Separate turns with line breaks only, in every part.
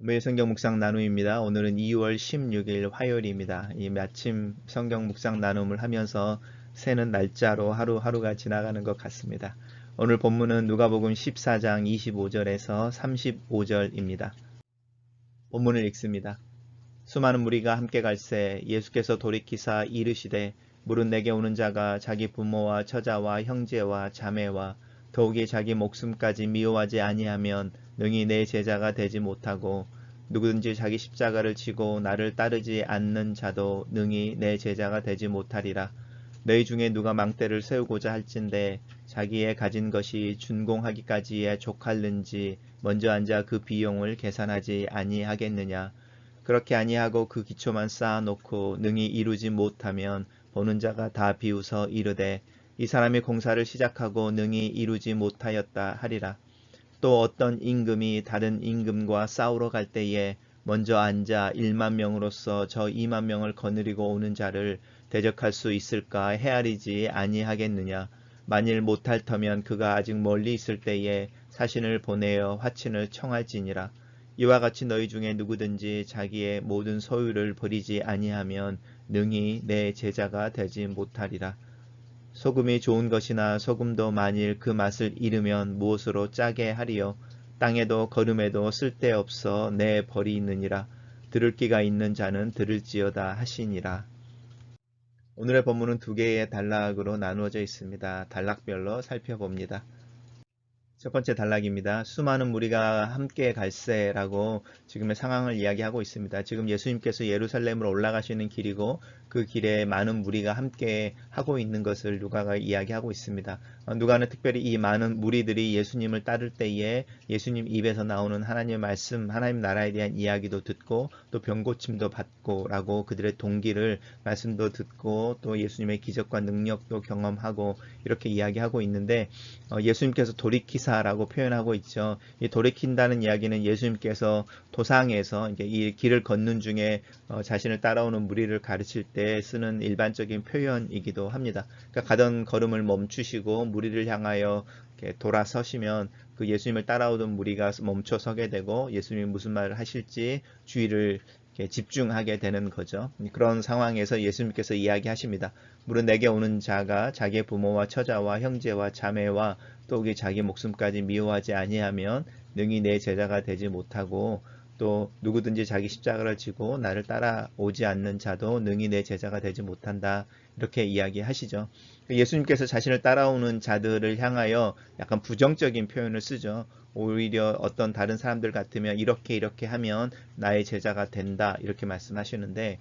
매일 성경 묵상 나눔입니다. 오늘은 2월 16일 화요일입니다. 이 마침 성경 묵상 나눔을 하면서 새는 날짜로 하루하루가 지나가는 것 같습니다. 오늘 본문은 누가복음 14장 25절에서 35절입니다. 본문을 읽습니다. 수많은 무리가 함께 갈새 예수께서 돌이키사 이르시되 물은 내게 오는 자가 자기 부모와 처자와 형제와 자매와 더욱이 자기 목숨까지 미워하지 아니하면 능히 내 제자가 되지 못하고 누구든지 자기 십자가를 지고 나를 따르지 않는 자도 능히 내 제자가 되지 못하리라. 너희 중에 누가 망대를 세우고자 할진대 자기의 가진 것이 준공하기까지에 족할는지 먼저 앉아 그 비용을 계산하지 아니하겠느냐. 그렇게 아니하고 그 기초만 쌓아놓고 능히 이루지 못하면 보는 자가 다 비웃어 이르되 이 사람이 공사를 시작하고 능히 이루지 못하였다 하리라. 또 어떤 임금이 다른 임금과 싸우러 갈 때에 먼저 앉아 1만 명으로서 저 2만 명을 거느리고 오는 자를 대적할 수 있을까 헤아리지 아니하겠느냐. 만일 못할 터면 그가 아직 멀리 있을 때에 사신을 보내어 화친을 청할지니라. 이와 같이 너희 중에 누구든지 자기의 모든 소유를 버리지 아니하면 능히 내 제자가 되지 못하리라. 소금이 좋은 것이나 소금도 만일 그 맛을 잃으면 무엇으로 짜게 하리요. 땅에도 거름에도 쓸데없어 내 버리느니라. 들을 귀가 있는 자는 들을지어다 하시니라. 오늘의 본문은 두 개의 단락으로 나누어져 있습니다. 단락별로 살펴봅니다. 첫 번째 단락입니다. 수많은 무리가 함께 갈새라고 지금의 상황을 이야기하고 있습니다. 지금 예수님께서 예루살렘으로 올라가시는 길이고 그 길에 많은 무리가 함께 하고 있는 것을 누가가 이야기하고 있습니다. 누가는 특별히 이 많은 무리들이 예수님을 따를 때에 예수님 입에서 나오는 하나님의 말씀, 하나님 나라에 대한 이야기도 듣고 또 병고침도 받고 라고 그들의 동기를 말씀도 듣고 또 예수님의 기적과 능력도 경험하고 이렇게 이야기하고 있는데 예수님께서 돌이키사라고 표현하고 있죠. 이 돌이킨다는 이야기는 예수님께서 도상에서 이제 이 길을 걷는 중에 자신을 따라오는 무리를 가르칠 때 쓰는 일반적인 표현이기도 합니다. 그러니까 가던 걸음을 멈추시고 무리를 향하여 이렇게 돌아서시면 그 예수님을 따라오던 무리가 멈춰 서게 되고 예수님이 무슨 말을 하실지 주의를 집중하게 되는 거죠. 그런 상황에서 예수님께서 이야기하십니다. 물은 내게 오는 자가 자기의 부모와 처자와 형제와 자매와 또 자기 목숨까지 미워하지 아니하면 능히 내 제자가 되지 못하고 또 누구든지 자기 십자가를 지고 나를 따라오지 않는 자도 능히 내 제자가 되지 못한다. 이렇게 이야기하시죠. 예수님께서 자신을 따라오는 자들을 향하여 약간 부정적인 표현을 쓰죠. 오히려 어떤 다른 사람들 같으면 이렇게 하면 나의 제자가 된다 이렇게 말씀하시는데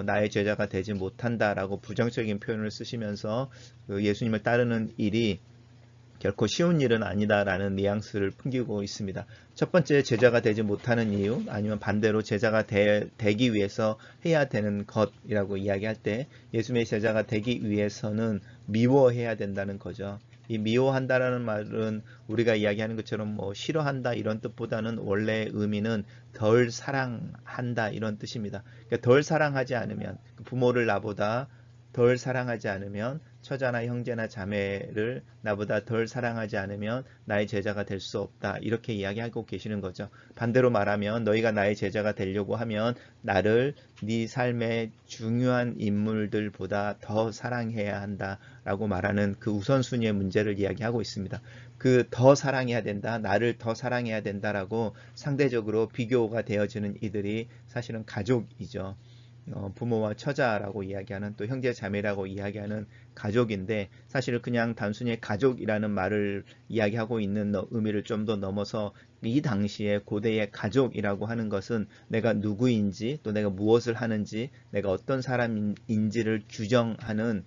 나의 제자가 되지 못한다라고 부정적인 표현을 쓰시면서 그 예수님을 따르는 일이 결코 쉬운 일은 아니다라는 뉘앙스를 풍기고 있습니다. 첫 번째 제자가 되지 못하는 이유 아니면 반대로 제자가 되기 위해서 해야 되는 것이라고 이야기할 때 예수님의 제자가 되기 위해서는 미워해야 된다는 거죠. 이 미워한다라는 말은 우리가 이야기하는 것처럼 뭐 싫어한다 이런 뜻보다는 원래 의미는 덜 사랑한다 이런 뜻입니다. 그러니까 덜 사랑하지 않으면 부모를 나보다 덜 사랑하지 않으면 처자나 형제나 자매를 나보다 덜 사랑하지 않으면 나의 제자가 될 수 없다. 이렇게 이야기하고 계시는 거죠. 반대로 말하면 너희가 나의 제자가 되려고 하면 나를 네 삶의 중요한 인물들보다 더 사랑해야 한다라고 말하는 그 우선순위의 문제를 이야기하고 있습니다. 그 더 사랑해야 된다, 나를 더 사랑해야 된다라고 상대적으로 비교가 되어지는 이들이 사실은 가족이죠. 부모와 처자라고 이야기하는 또 형제 자매라고 이야기하는 가족인데 사실 그냥 단순히 가족이라는 말을 이야기하고 있는 의미를 좀 더 넘어서 이 당시에 고대의 가족이라고 하는 것은 내가 누구인지 또 내가 무엇을 하는지 내가 어떤 사람인지를 규정하는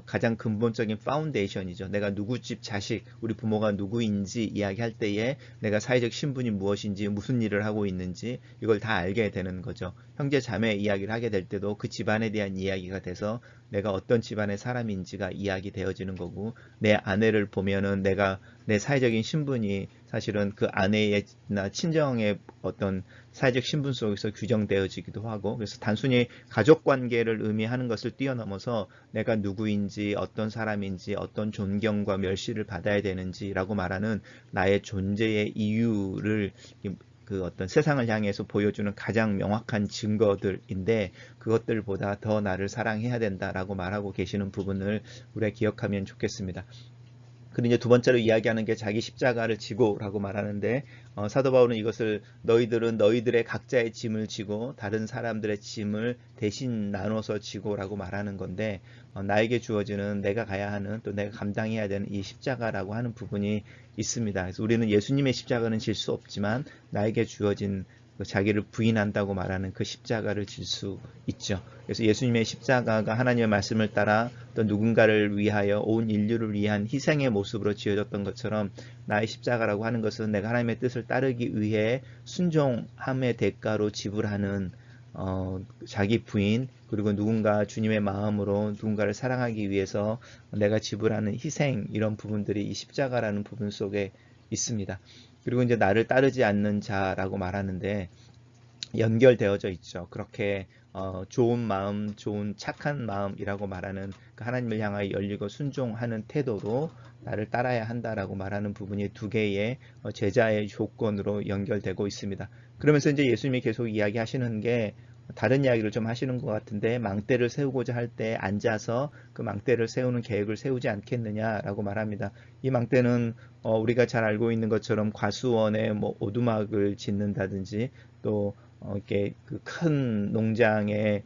가장 근본적인 파운데이션이죠. 내가 누구 집 자식, 우리 부모가 누구인지 이야기할 때에 내가 사회적 신분이 무엇인지 무슨 일을 하고 있는지 이걸 다 알게 되는 거죠. 형제 자매 이야기를 하게 될 때도 그 집안에 대한 이야기가 돼서 내가 어떤 집안의 사람인지가 이야기되어지는 거고 내 아내를 보면은 내가 내 사회적인 신분이 사실은 그 아내나 친정의 어떤 사회적 신분 속에서 규정되어지기도 하고 그래서 단순히 가족 관계를 의미하는 것을 뛰어넘어서 내가 누구인지 어떤 사람인지 어떤 존경과 멸시를 받아야 되는지라고 말하는 나의 존재의 이유를 그 어떤 세상을 향해서 보여주는 가장 명확한 증거들인데 그것들보다 더 나를 사랑해야 된다라고 말하고 계시는 부분을 우리가 기억하면 좋겠습니다. 그리고 이제 두 번째로 이야기하는 게 자기 십자가를 지고라고 말하는데 사도 바울은 이것을 너희들은 너희들의 각자의 짐을 지고 다른 사람들의 짐을 대신 나눠서 지고라고 말하는 건데 나에게 주어지는 내가 가야 하는 또 내가 감당해야 되는 이 십자가라고 하는 부분이 있습니다. 그래서 우리는 예수님의 십자가는 질 수 없지만 나에게 주어진 자기를 부인한다고 말하는 그 십자가를 질 수 있죠. 그래서 예수님의 십자가가 하나님의 말씀을 따라 또 누군가를 위하여 온 인류를 위한 희생의 모습으로 지어졌던 것처럼 나의 십자가라고 하는 것은 내가 하나님의 뜻을 따르기 위해 순종함의 대가로 지불하는 자기 부인 그리고 누군가 주님의 마음으로 누군가를 사랑하기 위해서 내가 지불하는 희생 이런 부분들이 이 십자가라는 부분 속에 있습니다. 그리고 이제 나를 따르지 않는 자라고 말하는데 연결되어져 있죠. 그렇게 좋은 마음, 좋은 착한 마음이라고 말하는 그 하나님을 향하여 열리고 순종하는 태도로 나를 따라야 한다라고 말하는 부분이 두 개의 제자의 조건으로 연결되고 있습니다. 그러면서 이제 예수님이 계속 이야기하시는 게 다른 이야기를 좀 하시는 것 같은데 망대를 세우고자 할 때 앉아서 그 망대를 세우는 계획을 세우지 않겠느냐라고 말합니다. 이 망대는 우리가 잘 알고 있는 것처럼 과수원에 뭐 오두막을 짓는다든지 또 이렇게 그 큰 농장에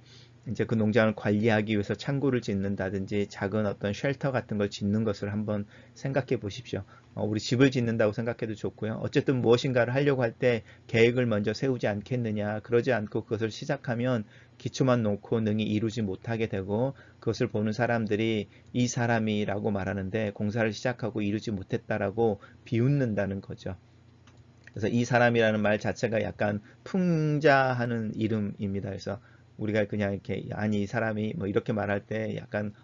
이제 그 농장을 관리하기 위해서 창고를 짓는다든지 작은 어떤 쉘터 같은 걸 짓는 것을 한번 생각해 보십시오. 우리 집을 짓는다고 생각해도 좋고요. 어쨌든 무엇인가를 하려고 할 때 계획을 먼저 세우지 않겠느냐. 그러지 않고 그것을 시작하면 기초만 놓고 능히 이루지 못하게 되고 그것을 보는 사람들이 이 사람이라고 말하는데 공사를 시작하고 이루지 못했다라고 비웃는다는 거죠. 그래서 이 사람이라는 말 자체가 약간 풍자하는 이름입니다. 그래서 우리가 그냥 이렇게 아니 이 사람이 뭐 이렇게 말할 때 약간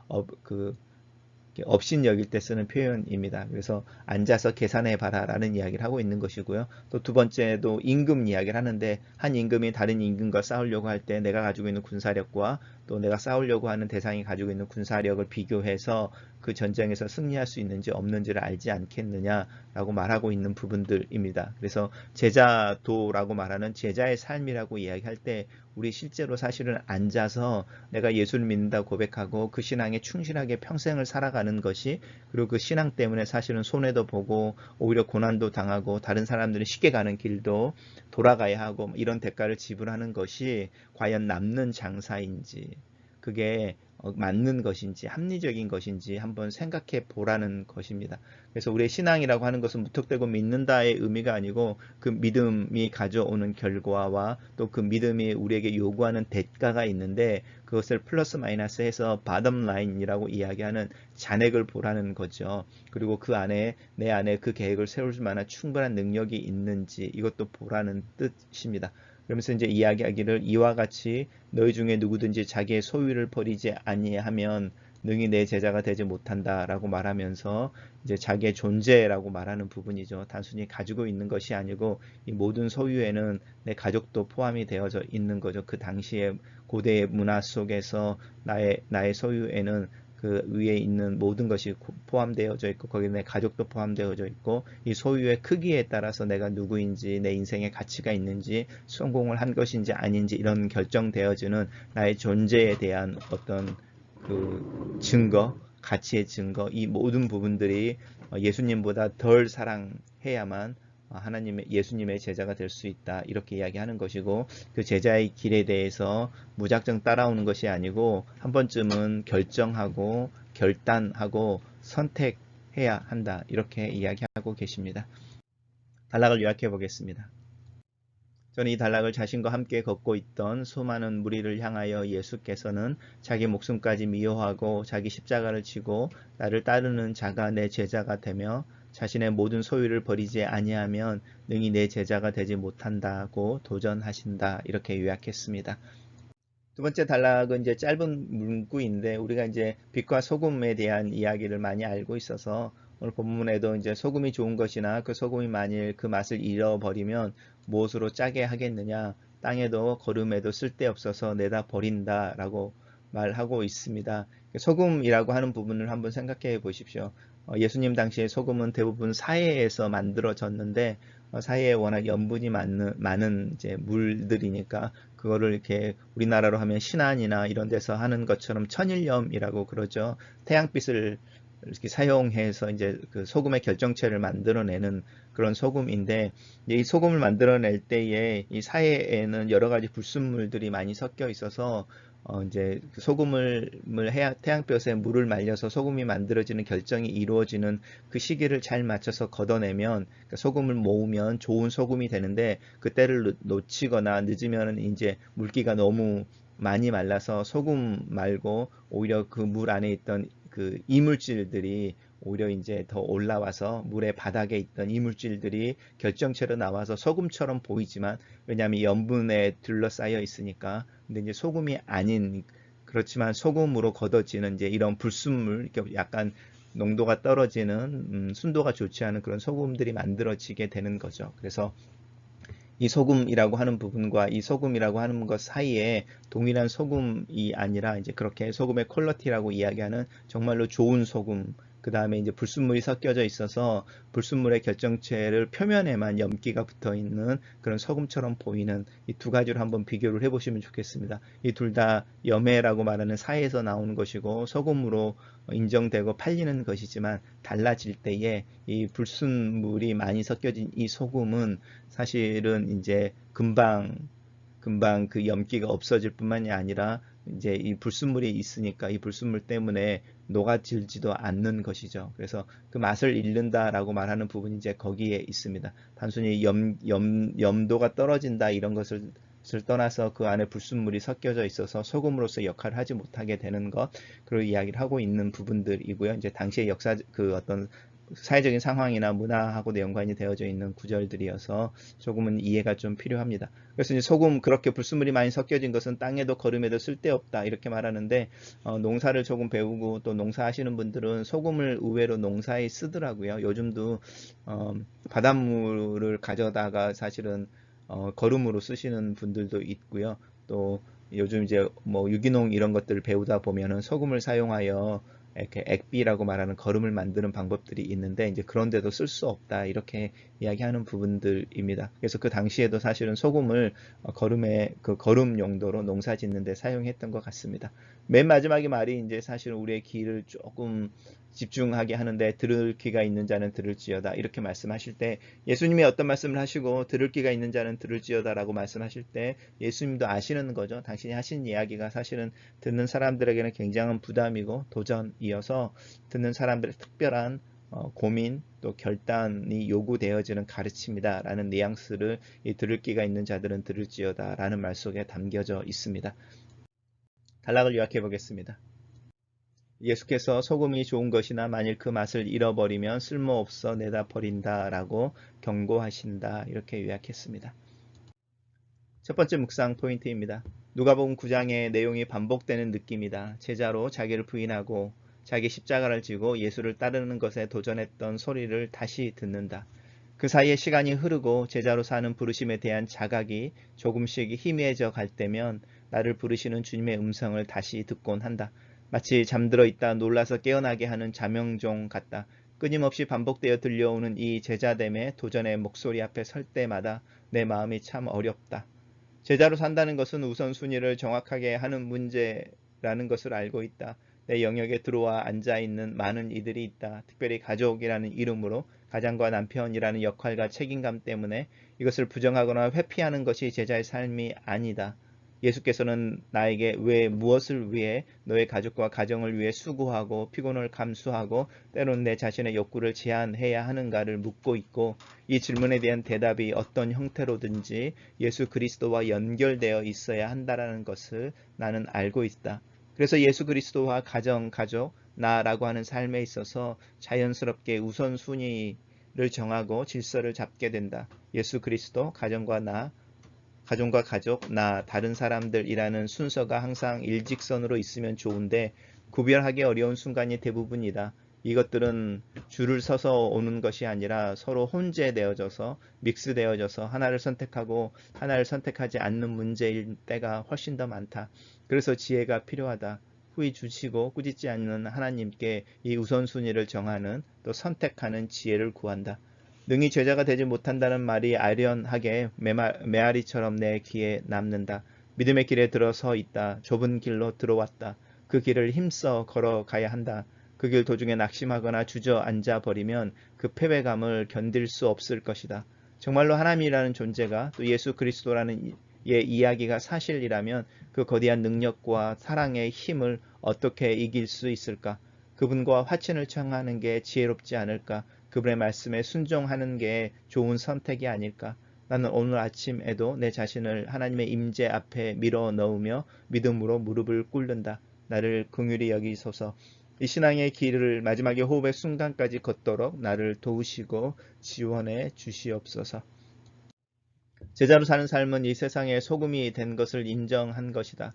업신 여길 때 쓰는 표현입니다. 그래서 앉아서 계산해 봐라라는 이야기를 하고 있는 것이고요. 또 두 번째도 임금 이야기를 하는데 한 임금이 다른 임금과 싸우려고 할 때 내가 가지고 있는 군사력과 또 내가 싸우려고 하는 대상이 가지고 있는 군사력을 비교해서 그 전쟁에서 승리할 수 있는지 없는지를 알지 않겠느냐라고 말하고 있는 부분들입니다. 그래서 제자도라고 말하는 제자의 삶이라고 이야기할 때 우리 실제로 사실은 앉아서 내가 예수를 믿는다 고백하고 그 신앙에 충실하게 평생을 살아가는 것이 그리고 그 신앙 때문에 사실은 손해도 보고 오히려 고난도 당하고 다른 사람들이 쉽게 가는 길도 돌아가야 하고 이런 대가를 지불하는 것이 과연 남는 장사인지 그게 맞는 것인지 합리적인 것인지 한번 생각해 보라는 것입니다. 그래서 우리의 신앙이라고 하는 것은 무턱대고 믿는다의 의미가 아니고 그 믿음이 가져오는 결과와 또 그 믿음이 우리에게 요구하는 대가가 있는데 그것을 플러스 마이너스 해서 바덤 라인이라고 이야기하는 잔액을 보라는 거죠. 그리고 그 안에 내 안에 그 계획을 세울 만한 충분한 능력이 있는지 이것도 보라는 뜻입니다. 그러면서 이제 이야기하기를 이와 같이 너희 중에 누구든지 자기의 소유를 버리지 아니하면 능히 내 제자가 되지 못한다라고 말하면서 이제 자기의 존재라고 말하는 부분이죠. 단순히 가지고 있는 것이 아니고 이 모든 소유에는 내 가족도 포함이 되어져 있는 거죠. 그 당시의 고대의 문화 속에서 나의 소유에는 그 위에 있는 모든 것이 포함되어져 있고 거기에 내 가족도 포함되어져 있고 이 소유의 크기에 따라서 내가 누구인지 내 인생에 가치가 있는지 성공을 한 것인지 아닌지 이런 결정되어지는 나의 존재에 대한 어떤 그 증거, 가치의 증거 이 모든 부분들이 예수님보다 덜 사랑해야만 하나님의 예수님의 제자가 될 수 있다 이렇게 이야기하는 것이고 그 제자의 길에 대해서 무작정 따라오는 것이 아니고 한 번쯤은 결정하고 결단하고 선택해야 한다 이렇게 이야기하고 계십니다. 단락을 요약해 보겠습니다. 저는 이 단락을 자신과 함께 걷고 있던 수많은 무리를 향하여 예수께서는 자기 목숨까지 미워하고 자기 십자가를 지고 나를 따르는 자가 내 제자가 되며 자신의 모든 소유를 버리지 아니하면 능히 내 제자가 되지 못한다고 도전하신다 이렇게 요약했습니다. 두 번째 단락은 이제 짧은 문구인데 우리가 이제 빛과 소금에 대한 이야기를 많이 알고 있어서 오늘 본문에도 이제 소금이 좋은 것이나 그 소금이 만일 그 맛을 잃어버리면 무엇으로 짜게 하겠느냐 땅에도 거름에도 쓸데없어서 내다 버린다라고 말하고 있습니다. 소금이라고 하는 부분을 한번 생각해 보십시오. 예수님 당시에 소금은 대부분 사해에서 만들어졌는데 사이에 워낙 염분이 많은 이제 물들이니까 그거를 이렇게 우리나라로 하면 신안이나 이런 데서 하는 것처럼 천일염이라고 그러죠. 태양빛을 이렇게 사용해서 이제 그 소금의 결정체를 만들어내는 그런 소금인데, 이 소금을 만들어낼 때에 이 사이에는 여러 가지 불순물들이 많이 섞여 있어서 이제 그 소금을 태양볕에 물을 말려서 소금이 만들어지는 결정이 이루어지는 그 시기를 잘 맞춰서 걷어내면, 그러니까 소금을 모으면 좋은 소금이 되는데, 그때를 놓치거나 늦으면 이제 물기가 너무 많이 말라서 소금 말고 오히려 그 물 안에 있던 그 이물질들이 오히려 이제 더 올라와서 물의 바닥에 있던 이물질들이 결정체로 나와서 소금처럼 보이지만, 왜냐하면 염분에 둘러싸여 있으니까. 근데 이제 소금이 아닌, 그렇지만 소금으로 걷어지는 이제 이런 불순물, 이렇게 약간 농도가 떨어지는 순도가 좋지 않은 그런 소금들이 만들어지게 되는 거죠. 그래서 이 소금이라고 하는 부분과 이 소금이라고 하는 것 사이에 동일한 소금이 아니라, 이제 그렇게 소금의 퀄리티라고 이야기하는 정말로 좋은 소금, 그 다음에 이제 불순물이 섞여져 있어서 불순물의 결정체를 표면에만 염기가 붙어 있는 그런 소금처럼 보이는 이 두 가지로 한번 비교를 해보시면 좋겠습니다. 이 둘 다 염해라고 말하는 사이에서 나오는 것이고 소금으로 인정되고 팔리는 것이지만, 달라질 때에 이 불순물이 많이 섞여진 이 소금은 사실은 이제 금방 그 염기가 없어질 뿐만이 아니라 이제 이 불순물이 있으니까 이 불순물 때문에 녹아질지도 않는 것이죠. 그래서 그 맛을 잃는다라고 말하는 부분이 이제 거기에 있습니다. 단순히 염도가 떨어진다 이런 것을 떠나서 그 안에 불순물이 섞여져 있어서 소금으로서 역할을 하지 못하게 되는 것, 그리고 이야기를 하고 있는 부분들이고요. 이제 당시의 역사, 그 어떤 사회적인 상황이나 문화하고도 연관이 되어져 있는 구절들이어서 조금은 이해가 좀 필요합니다. 그래서 이제 소금, 그렇게 불순물이 많이 섞여진 것은 땅에도 거름에도 쓸데없다 이렇게 말하는데, 농사를 조금 배우고 또 농사하시는 분들은 소금을 의외로 농사에 쓰더라고요. 요즘도 바닷물을 가져다가 사실은 거름으로 쓰시는 분들도 있고요. 또 요즘 이제 뭐 유기농 이런 것들을 배우다 보면은 소금을 사용하여 이렇게 액비라고 말하는 거름을 만드는 방법들이 있는데, 이제 그런데도 쓸 수 없다 이렇게 이야기하는 부분들입니다. 그래서 그 당시에도 사실은 소금을 그 거름 용도로 농사 짓는 데 사용했던 것 같습니다. 맨 마지막에 말이 이제 사실은 우리의 귀를 조금 집중하게 하는데, 들을 귀가 있는 자는 들을지어다 이렇게 말씀하실 때, 예수님이 어떤 말씀을 하시고 들을 귀가 있는 자는 들을지어다라고 말씀하실 때 예수님도 아시는 거죠. 당신이 하신 이야기가 사실은 듣는 사람들에게는 굉장한 부담이고 도전이어서 듣는 사람들의 특별한 고민 또 결단이 요구되어지는 가르침이다 라는 뉘앙스를 이 들을 귀가 있는 자들은 들을지어다 라는 말 속에 담겨져 있습니다. 단락을 요약해 보겠습니다. 예수께서 소금이 좋은 것이나 만일 그 맛을 잃어버리면 쓸모없어 내다 버린다 라고 경고하신다, 이렇게 요약했습니다. 첫 번째 묵상 포인트입니다. 누가복음 9장의 내용이 반복되는 느낌이다. 제자로 자기를 부인하고 자기 십자가를 지고 예수를 따르는 것에 도전했던 소리를 다시 듣는다. 그 사이에 시간이 흐르고 제자로 사는 부르심에 대한 자각이 조금씩 희미해져 갈 때면 나를 부르시는 주님의 음성을 다시 듣곤 한다. 마치 잠들어 있다 놀라서 깨어나게 하는 자명종 같다. 끊임없이 반복되어 들려오는 이 제자됨의 도전의 목소리 앞에 설 때마다 내 마음이 참 어렵다. 제자로 산다는 것은 우선순위를 정확하게 하는 문제라는 것을 알고 있다. 내 영역에 들어와 앉아있는 많은 이들이 있다. 특별히 가족이라는 이름으로 가장과 남편이라는 역할과 책임감 때문에 이것을 부정하거나 회피하는 것이 제자의 삶이 아니다. 예수께서는 나에게 왜 무엇을 위해 너의 가족과 가정을 위해 수고하고 피곤을 감수하고 때론 내 자신의 욕구를 제한해야 하는가를 묻고 있고, 이 질문에 대한 대답이 어떤 형태로든지 예수 그리스도와 연결되어 있어야 한다는 것을 나는 알고 있다. 그래서 예수 그리스도와 가정, 가족, 나라고 하는 삶에 있어서 자연스럽게 우선순위를 정하고 질서를 잡게 된다. 예수 그리스도, 가정과 나, 가정과 가족, 나, 다른 사람들이라는 순서가 항상 일직선으로 있으면 좋은데 구별하기 어려운 순간이 대부분이다. 이것들은 줄을 서서 오는 것이 아니라 서로 혼재되어져서 믹스되어져서 하나를 선택하고 하나를 선택하지 않는 문제일 때가 훨씬 더 많다. 그래서 지혜가 필요하다. 후이 주시고 꾸짖지 않는 하나님께 이 우선순위를 정하는 또 선택하는 지혜를 구한다. 능히 제자가 되지 못한다는 말이 아련하게 메아리처럼 내 귀에 남는다. 믿음의 길에 들어서 있다. 좁은 길로 들어왔다. 그 길을 힘써 걸어가야 한다. 그 길 도중에 낙심하거나 주저앉아 버리면 그 패배감을 견딜 수 없을 것이다. 정말로 하나님이라는 존재가 또 예수 그리스도라는 이야기가 사실이라면 그 거대한 능력과 사랑의 힘을 어떻게 이길 수 있을까? 그분과 화친을 청하는 게 지혜롭지 않을까? 그분의 말씀에 순종하는 게 좋은 선택이 아닐까? 나는 오늘 아침에도 내 자신을 하나님의 임재 앞에 밀어 넣으며 믿음으로 무릎을 꿇는다. 나를 긍휼히 여기소서. 이 신앙의 길을 마지막에 호흡의 순간까지 걷도록 나를 도우시고 지원해 주시옵소서. 제자로 사는 삶은 이 세상의 소금이 된 것을 인정한 것이다.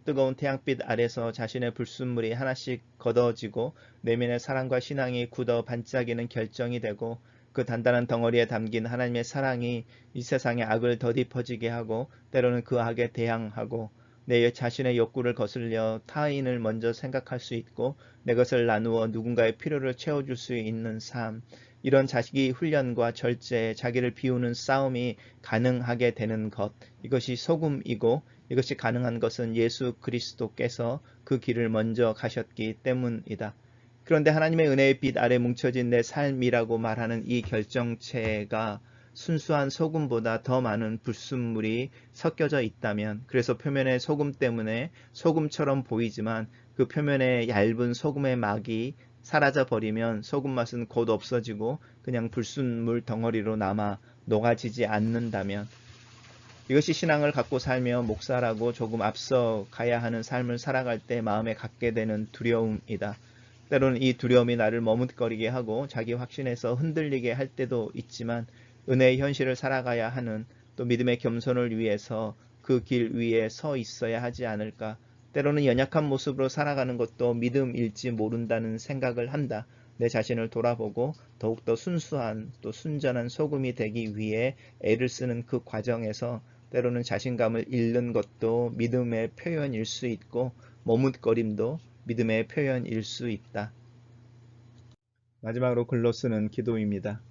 뜨거운 태양빛 아래서 자신의 불순물이 하나씩 걷어지고 내면의 사랑과 신앙이 굳어 반짝이는 결정이 되고 그 단단한 덩어리에 담긴 하나님의 사랑이 이 세상의 악을 더디 퍼지게 하고 때로는 그 악에 대항하고 내 자신의 욕구를 거슬려 타인을 먼저 생각할 수 있고 내 것을 나누어 누군가의 필요를 채워줄 수 있는 삶, 이런 자식이 훈련과 절제, 자기를 비우는 싸움이 가능하게 되는 것, 이것이 소금이고 이것이 가능한 것은 예수 그리스도께서 그 길을 먼저 가셨기 때문이다. 그런데 하나님의 은혜의 빛 아래 뭉쳐진 내 삶이라고 말하는 이 결정체가 순수한 소금보다 더 많은 불순물이 섞여져 있다면, 그래서 표면의 소금 때문에 소금처럼 보이지만 그 표면의 얇은 소금의 막이 사라져 버리면 소금 맛은 곧 없어지고 그냥 불순물 덩어리로 남아 녹아지지 않는다면, 이것이 신앙을 갖고 살며 목사라고 조금 앞서 가야 하는 삶을 살아갈 때 마음에 갖게 되는 두려움이다. 때로는 이 두려움이 나를 머뭇거리게 하고 자기 확신에서 흔들리게 할 때도 있지만 은혜의 현실을 살아가야 하는, 또 믿음의 겸손을 위해서 그 길 위에 서 있어야 하지 않을까. 때로는 연약한 모습으로 살아가는 것도 믿음일지 모른다는 생각을 한다. 내 자신을 돌아보고 더욱더 순수한 또 순전한 소금이 되기 위해 애를 쓰는 그 과정에서 때로는 자신감을 잃는 것도 믿음의 표현일 수 있고 머뭇거림도 믿음의 표현일 수 있다. 마지막으로 글로 쓰는 기도입니다.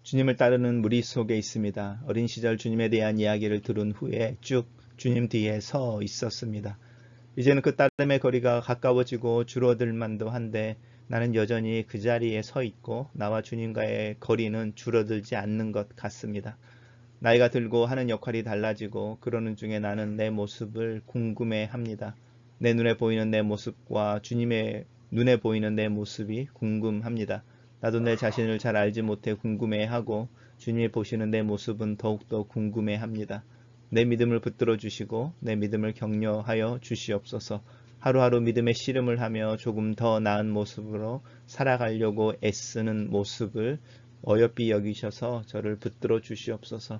주님을 따르는 무리 속에 있습니다. 어린 시절 주님에 대한 이야기를 들은 후에 쭉 주님 뒤에 서 있었습니다. 이제는 그 따름의 거리가 가까워지고 줄어들 만도 한데 나는 여전히 그 자리에 서 있고 나와 주님과의 거리는 줄어들지 않는 것 같습니다. 나이가 들고 하는 역할이 달라지고 그러는 중에 나는 내 모습을 궁금해합니다. 내 눈에 보이는 내 모습과 주님의 눈에 보이는 내 모습이 궁금합니다. 나도 내 자신을 잘 알지 못해 궁금해하고 주님이 보시는 내 모습은 더욱더 궁금해합니다. 내 믿음을 붙들어 주시고 내 믿음을 격려하여 주시옵소서. 하루하루 믿음의 씨름을 하며 조금 더 나은 모습으로 살아가려고 애쓰는 모습을 어여삐 여기셔서 저를 붙들어 주시옵소서.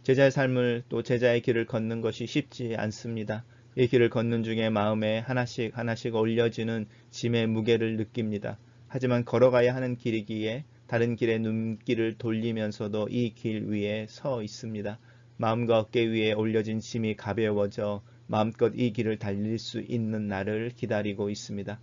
제자의 삶을 또 제자의 길을 걷는 것이 쉽지 않습니다. 이 길을 걷는 중에 마음에 하나씩 하나씩 올려지는 짐의 무게를 느낍니다. 하지만 걸어가야 하는 길이기에 다른 길에 눈길을 돌리면서도 이 길 위에 서 있습니다. 마음과 어깨 위에 올려진 짐이 가벼워져 마음껏 이 길을 달릴 수 있는 날을 기다리고 있습니다.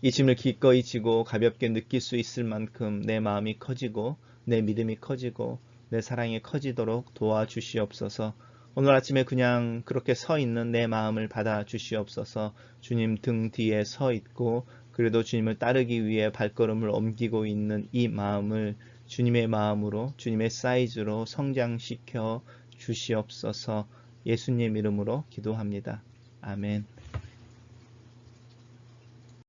이 짐을 기꺼이 지고 가볍게 느낄 수 있을 만큼 내 마음이 커지고 내 믿음이 커지고 내 사랑이 커지도록 도와주시옵소서. 오늘 아침에 그냥 그렇게 서 있는 내 마음을 받아 주시옵소서. 주님 등 뒤에 서 있고 그래도 주님을 따르기 위해 발걸음을 옮기고 있는 이 마음을 주님의 마음으로, 주님의 사이즈로 성장시켜 주시옵소서. 예수님 이름으로 기도합니다. 아멘.